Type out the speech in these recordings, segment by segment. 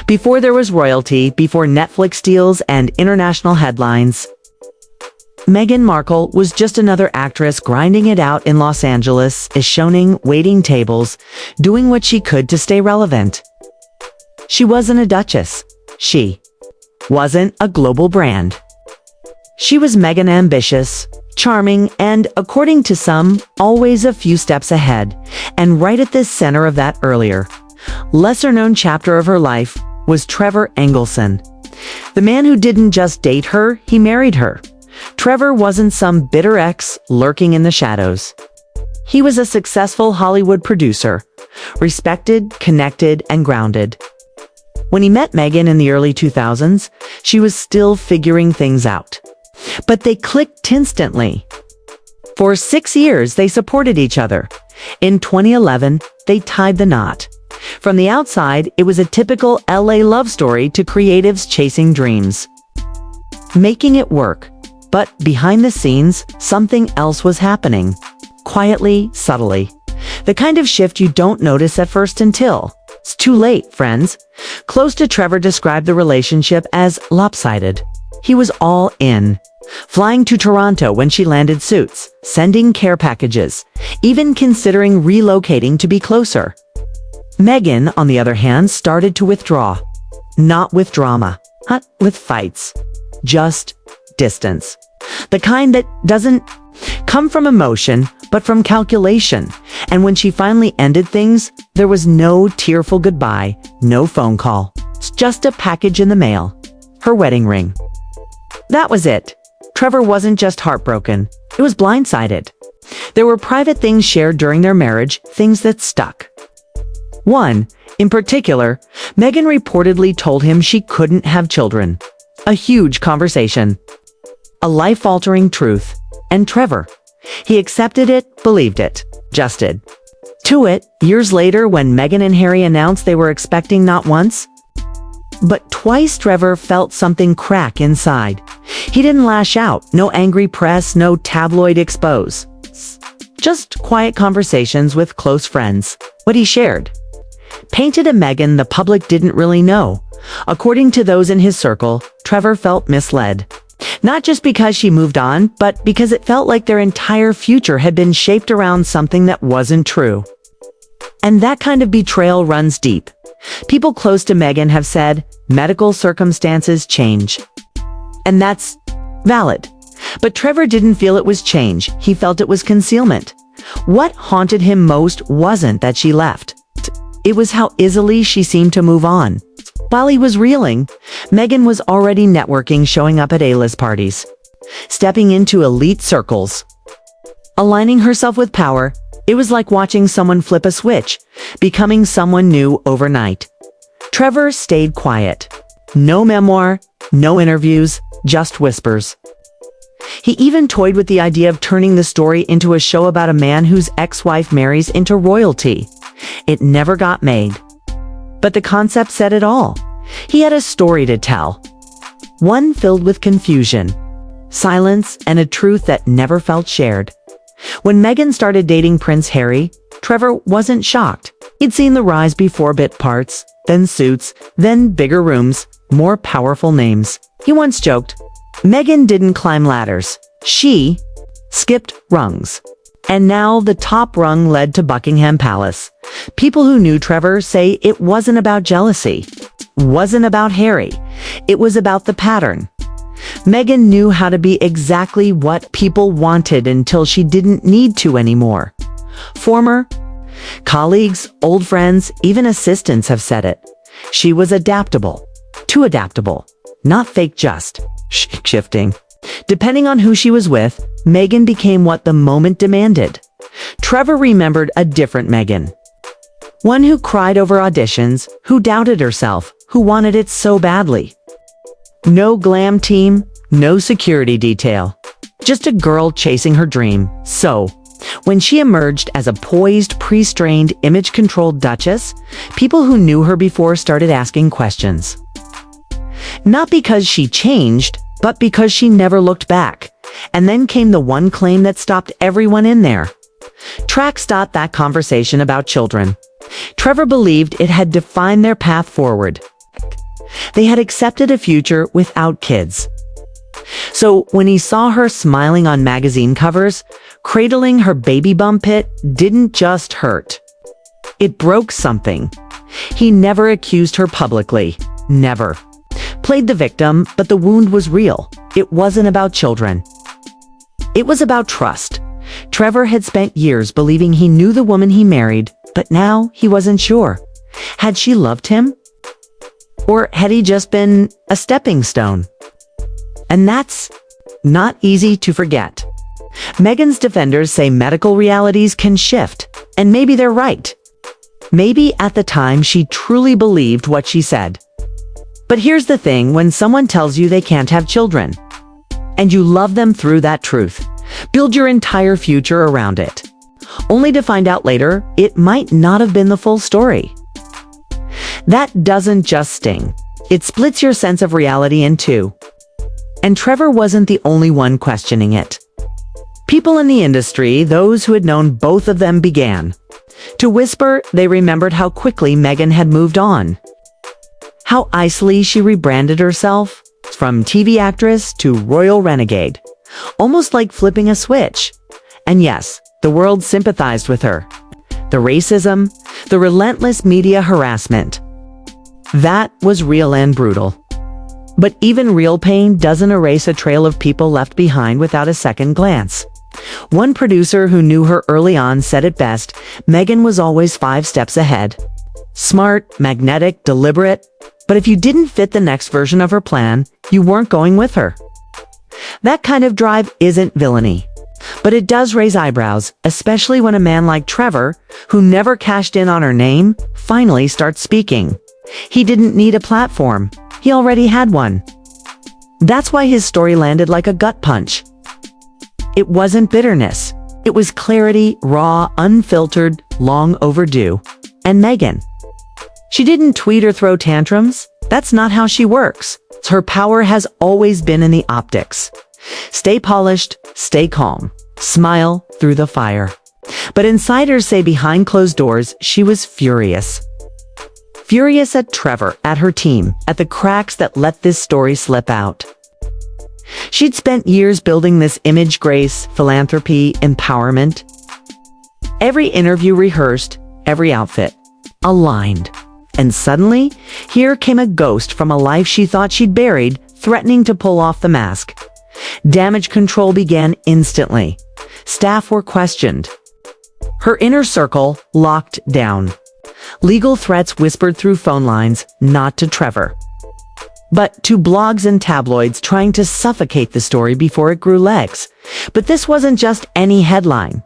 Before there was royalty, before Netflix deals and international headlines, Meghan Markle was just another actress grinding it out in Los Angeles, shoning, waiting tables, doing what she could to stay relevant. She wasn't a duchess. She wasn't a global brand. She was Meghan, ambitious, charming, and, according to some, always a few steps ahead. And right at the center of that earlier, lesser-known chapter of her life was Trevor Engelson. The man who didn't just date her, he married her. Trevor wasn't some bitter ex lurking in the shadows. He was a successful Hollywood producer, respected, connected, and grounded. When he met Meghan in the early 2000s, she was still figuring things out. But they clicked instantly. For 6 years, they supported each other. In 2011, they tied the knot. From the outside, it was a typical LA love story to creatives chasing dreams, making it work. But behind the scenes, something else was happening. Quietly, subtly. The kind of shift you don't notice at first until it's too late, friends. Close to Trevor described the relationship as lopsided. He was all in. Flying to Toronto when she landed suits, sending care packages, even considering relocating to be closer. Meghan, on the other hand, started to withdraw. Not with drama, not with fights. Just distance. The kind that doesn't come from emotion, but from calculation. And when she finally ended things, there was no tearful goodbye, no phone call. It's just a package in the mail. Her wedding ring. That was it. Trevor wasn't just heartbroken. It was blindsided. There were private things shared during their marriage, things that stuck. One, in particular, Meghan reportedly told him she couldn't have children. A huge conversation. A life-altering truth. And Trevor. He accepted it, believed it, just did. To it, years later when Meghan and Harry announced they were expecting not once, but twice, Trevor felt something crack inside. He didn't lash out, no angry press, no tabloid expose. Just quiet conversations with close friends. What he shared painted a Meghan the public didn't really know. According to those in his circle, Trevor felt misled. Not just because she moved on, but because it felt like their entire future had been shaped around something that wasn't true. And that kind of betrayal runs deep. People close to Meghan have said, medical circumstances change. And that's valid. But Trevor didn't feel it was change. He felt it was concealment. What haunted him most wasn't that she left. It was how easily she seemed to move on. While he was reeling, Meghan was already networking, showing up at A-list parties, stepping into elite circles, aligning herself with power. It was like watching someone flip a switch, becoming someone new overnight. Trevor stayed quiet. No memoir, no interviews, just whispers. He even toyed with the idea of turning the story into a show about a man whose ex-wife marries into royalty. It never got made. But the concept said it all. He had a story to tell. One filled with confusion, silence, and a truth that never felt shared. When Meghan started dating Prince Harry, Trevor wasn't shocked. He'd seen the rise before, bit parts, then suits, then bigger rooms, more powerful names. He once joked, Meghan didn't climb ladders. She skipped rungs. And now the top rung led to Buckingham Palace. People who knew Trevor say it wasn't about jealousy, wasn't about Harry. It was about the pattern. Meghan knew how to be exactly what people wanted until she didn't need to anymore. Former colleagues, old friends, even assistants have said it. She was adaptable. Too adaptable. Not fake, just shifting. Depending on who she was with, Meghan became what the moment demanded. Trevor remembered a different Meghan. One who cried over auditions, who doubted herself, who wanted it so badly. No glam team, no security detail. Just a girl chasing her dream. So, when she emerged as a poised, pre-strained, image-controlled duchess, people who knew her before started asking questions. Not because she changed, but because she never looked back. And then came the one claim that stopped everyone in there. That conversation about children. Trevor believed it had defined their path forward. They had accepted a future without kids. So when he saw her smiling on magazine covers, cradling her baby bump pit didn't just hurt. It broke something. He never accused her publicly. Never. Played the victim, but the wound was real. It wasn't about children. It was about trust. Trevor had spent years believing he knew the woman he married, but now he wasn't sure. Had she loved him? Or had he just been a stepping stone? And that's not easy to forget. Meghan's defenders say medical realities can shift, and maybe they're right. Maybe at the time she truly believed what she said. But here's the thing, when someone tells you they can't have children, and you love them through that truth, build your entire future around it, only to find out later it might not have been the full story. That doesn't just sting. It splits your sense of reality in two. And Trevor wasn't the only one questioning it. People in the industry, those who had known both of them, began to whisper they remembered how quickly Meghan had moved on. How icily she rebranded herself, from TV actress to royal renegade, almost like flipping a switch. And yes, the world sympathized with her. The racism, the relentless media harassment. That was real and brutal. But even real pain doesn't erase a trail of people left behind without a second glance. One producer who knew her early on said it best: Meghan was always 5 steps ahead. Smart, magnetic, deliberate. But if you didn't fit the next version of her plan, you weren't going with her. That kind of drive isn't villainy. But it does raise eyebrows, especially when a man like Trevor, who never cashed in on her name, finally starts speaking. He didn't need a platform. He already had one. That's why his story landed like a gut punch. It wasn't bitterness. It was clarity, raw, unfiltered, long overdue. And Meghan, she didn't tweet or throw tantrums. That's not how she works. Her power has always been in the optics. Stay polished, stay calm, smile through the fire. But insiders say behind closed doors, she was furious. Furious at Trevor, at her team, at the cracks that let this story slip out. She'd spent years building this image, grace, philanthropy, empowerment. Every interview rehearsed, every outfit aligned. And suddenly, here came a ghost from a life she thought she'd buried, threatening to pull off the mask. Damage control began instantly. Staff were questioned. Her inner circle locked down. Legal threats whispered through phone lines, not to Trevor, but to blogs and tabloids trying to suffocate the story before it grew legs. But this wasn't just any headline.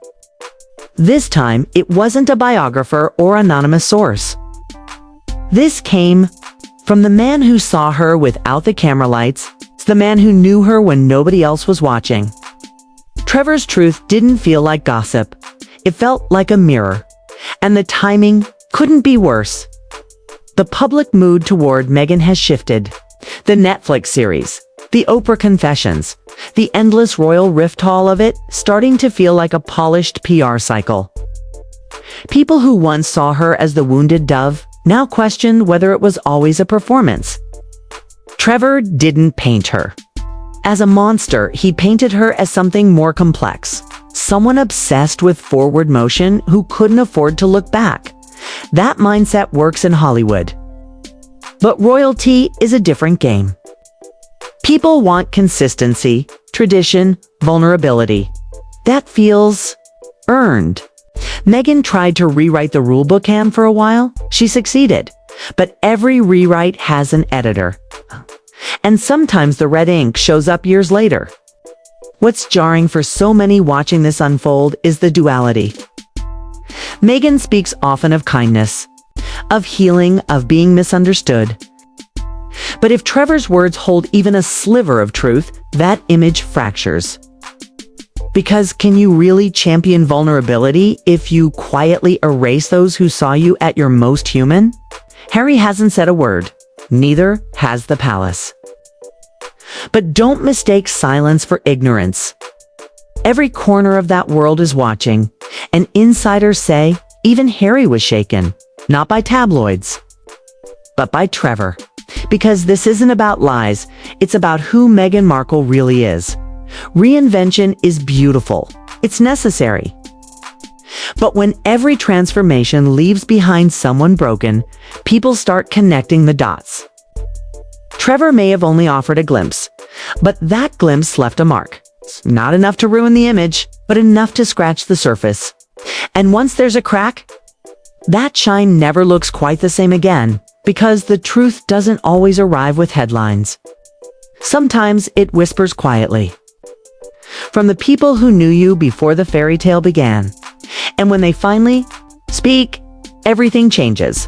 This time, it wasn't a biographer or anonymous source. This came from the man who saw her without the camera lights. It's the man who knew her when nobody else was watching. Trevor's truth didn't feel like gossip. It felt like a mirror. And the timing couldn't be worse. The public mood toward Meghan has shifted. The Netflix series, the Oprah confessions, the endless royal rift hall of it starting to feel like a polished PR cycle. People who once saw her as the wounded dove now questioned whether it was always a performance. Trevor didn't paint her as a monster. He painted her as something more complex. Someone obsessed with forward motion who couldn't afford to look back. That mindset works in Hollywood. But royalty is a different game. People want consistency, tradition, vulnerability. That feels earned. Meghan tried to rewrite the rulebook for a while. She succeeded. But every rewrite has an editor. And sometimes the red ink shows up years later. What's jarring for so many watching this unfold is the duality. Meghan speaks often of kindness, of healing, of being misunderstood. But if Trevor's words hold even a sliver of truth, that image fractures. Because can you really champion vulnerability if you quietly erase those who saw you at your most human? Harry hasn't said a word. Neither has the palace. But don't mistake silence for ignorance. Every corner of that world is watching, and insiders say even Harry was shaken, not by tabloids, but by Trevor. Because this isn't about lies, it's about who Meghan Markle really is. Reinvention is beautiful. It's necessary. But when every transformation leaves behind someone broken, people start connecting the dots. Trevor may have only offered a glimpse, but that glimpse left a mark. Not enough to ruin the image, but enough to scratch the surface. And once there's a crack, that shine never looks quite the same again, because the truth doesn't always arrive with headlines. Sometimes it whispers quietly. From the people who knew you before the fairy tale began. And when they finally speak, everything changes.